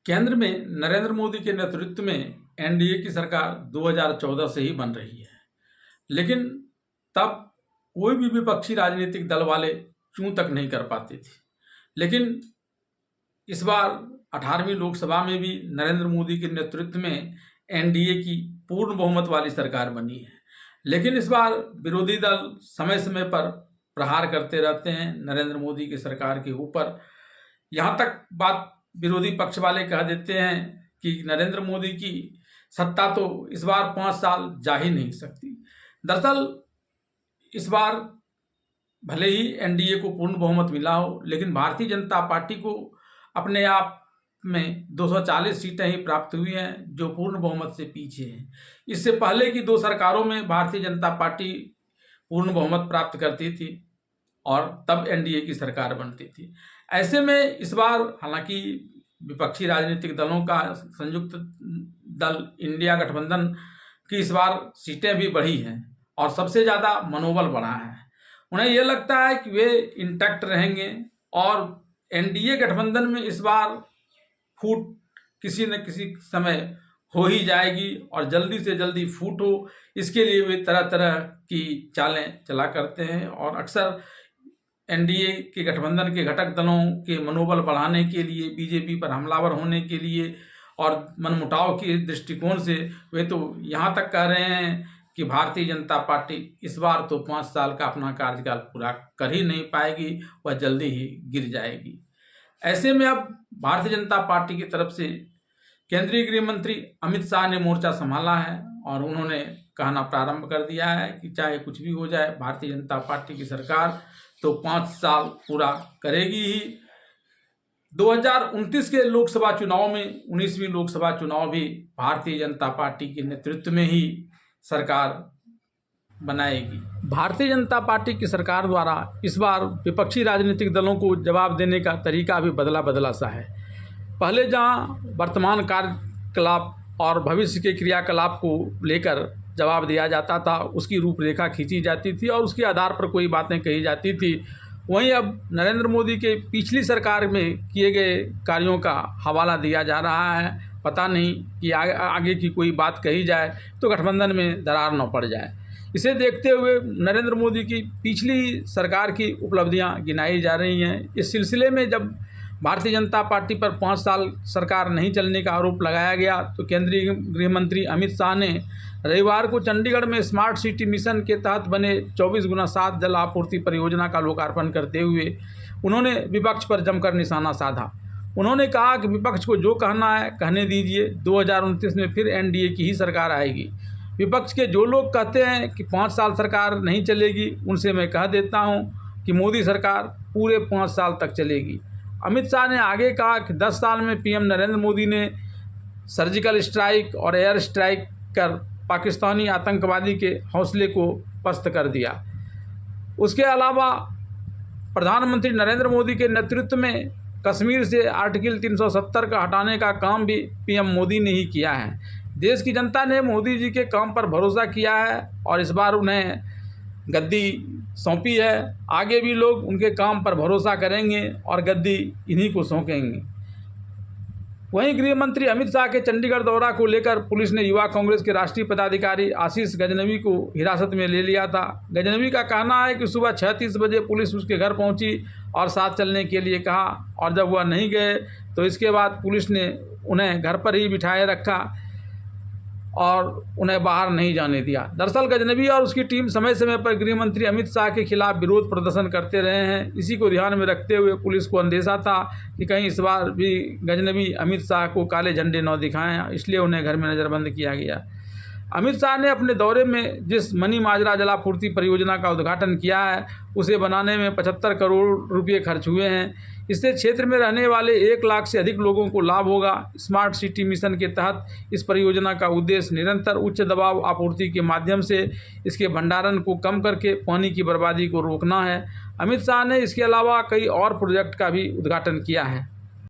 केंद्र में नरेंद्र मोदी के नेतृत्व में एनडीए की सरकार 2014 से ही बन रही है, लेकिन तब कोई भी विपक्षी राजनीतिक दल वाले चूं तक नहीं कर पाते थे। लेकिन इस बार 18वीं लोकसभा में भी नरेंद्र मोदी के नेतृत्व में एनडीए की पूर्ण बहुमत वाली सरकार बनी है। लेकिन इस बार विरोधी दल समय समय पर प्रहार करते रहते हैं नरेंद्र मोदी की सरकार के ऊपर। यहाँ तक बात विरोधी पक्ष वाले कह देते हैं कि नरेंद्र मोदी की सत्ता तो इस बार 5 साल जा ही नहीं सकती। दरअसल इस बार भले ही एनडीए को पूर्ण बहुमत मिला हो, लेकिन भारतीय जनता पार्टी को अपने आप में 240 सीटें ही प्राप्त हुई हैं, जो पूर्ण बहुमत से पीछे हैं। इससे पहले की 2 सरकारों में भारतीय जनता पार्टी पूर्ण बहुमत प्राप्त करती थी और तब एनडीए की सरकार बनती थी। ऐसे में इस बार हालांकि विपक्षी राजनीतिक दलों का संयुक्त दल इंडिया गठबंधन की इस बार सीटें भी बढ़ी हैं और सबसे ज़्यादा मनोबल बढ़ा है। उन्हें यह लगता है कि वे इंटैक्ट रहेंगे और एनडीए गठबंधन में इस बार फूट किसी न किसी समय हो ही जाएगी और जल्दी से जल्दी फूट हो, इसके लिए वे तरह तरह की चालें चला करते हैं और अक्सर एनडीए के गठबंधन के घटक दलों के मनोबल बढ़ाने के लिए, बीजेपी पर हमलावर होने के लिए और मनमुटाव के दृष्टिकोण से वे तो यहाँ तक कह रहे हैं कि भारतीय जनता पार्टी इस बार तो 5 साल का अपना कार्यकाल पूरा कर ही नहीं पाएगी, वह जल्दी ही गिर जाएगी। ऐसे में अब भारतीय जनता पार्टी की तरफ से केंद्रीय गृह मंत्री अमित शाह ने मोर्चा संभाला है और उन्होंने कहना प्रारंभ कर दिया है कि चाहे कुछ भी हो जाए, भारतीय जनता पार्टी की सरकार तो 5 साल पूरा करेगी ही। 2029 के लोकसभा चुनाव में 19वीं लोकसभा चुनाव भी भारतीय जनता पार्टी के नेतृत्व में ही सरकार बनाएगी। भारतीय जनता पार्टी की सरकार द्वारा इस बार विपक्षी राजनीतिक दलों को जवाब देने का तरीका भी बदला सा है। पहले जहां वर्तमान कार्यकलाप और भविष्य के क्रियाकलाप को लेकर जवाब दिया जाता था, उसकी रूपरेखा खींची जाती थी और उसके आधार पर कोई बातें कही जाती थी, वहीं अब नरेंद्र मोदी के पिछली सरकार में किए गए कार्यों का हवाला दिया जा रहा है। पता नहीं कि आगे की कोई बात कही जाए तो गठबंधन में दरार न पड़ जाए। इसे देखते हुए नरेंद्र मोदी की पिछली सरकार की उपलब्धियां गिनाई जा रही हैं। इस सिलसिले में जब भारतीय जनता पार्टी पर 5 साल सरकार नहीं चलने का आरोप लगाया गया तो केंद्रीय गृह मंत्री अमित शाह ने रविवार को चंडीगढ़ में स्मार्ट सिटी मिशन के तहत बने 24x7 जल आपूर्ति परियोजना का लोकार्पण करते हुए उन्होंने विपक्ष पर जमकर निशाना साधा। उन्होंने कहा कि विपक्ष को जो कहना है कहने दीजिए, 2029 में फिर एनडीए की ही सरकार आएगी। विपक्ष के जो लोग कहते हैं कि 5 साल सरकार नहीं चलेगी, उनसे मैं कह देता हूं कि मोदी सरकार पूरे 5 साल तक चलेगी। अमित शाह ने आगे कहा कि 10 साल में पीएम नरेंद्र मोदी ने सर्जिकल स्ट्राइक और एयर स्ट्राइक कर पाकिस्तानी आतंकवादी के हौसले को पस्त कर दिया। उसके अलावा प्रधानमंत्री नरेंद्र मोदी के नेतृत्व में कश्मीर से आर्टिकल 370 का हटाने का काम भी पीएम मोदी ने ही किया है। देश की जनता ने मोदी जी के काम पर भरोसा किया है और इस बार उन्हें गद्दी सौंपी है। आगे भी लोग उनके काम पर भरोसा करेंगे और गद्दी इन्हीं को सौंपेंगे। वहीं गृह मंत्री अमित शाह के चंडीगढ़ दौरा को लेकर पुलिस ने युवा कांग्रेस के राष्ट्रीय पदाधिकारी आशीष गजनवी को हिरासत में ले लिया था। गजनवी का कहना है कि सुबह 6:30 बजे पुलिस उसके घर पहुंची और साथ चलने के लिए कहा और जब वह नहीं गए तो इसके बाद पुलिस ने उन्हें घर पर ही बिठाए रखा और उन्हें बाहर नहीं जाने दिया। दरअसल गजनवी और उसकी टीम समय समय पर गृह मंत्री अमित शाह के खिलाफ विरोध प्रदर्शन करते रहे हैं। इसी को ध्यान में रखते हुए पुलिस को अंदेशा था कि कहीं इस बार भी गजनवी अमित शाह को काले झंडे न दिखाएं, इसलिए उन्हें घर में नज़रबंद किया गया। अमित शाह ने अपने दौरे में जिस मनी माजरा जलापूर्ति परियोजना का उद्घाटन किया है, उसे बनाने में 75 करोड़ रुपये खर्च हुए हैं। इससे क्षेत्र में रहने वाले 1 लाख से अधिक लोगों को लाभ होगा। स्मार्ट सिटी मिशन के तहत इस परियोजना का उद्देश्य निरंतर उच्च दबाव आपूर्ति के माध्यम से इसके भंडारण को कम करके पानी की बर्बादी को रोकना है। अमित शाह ने इसके अलावा कई और प्रोजेक्ट का भी उद्घाटन किया है।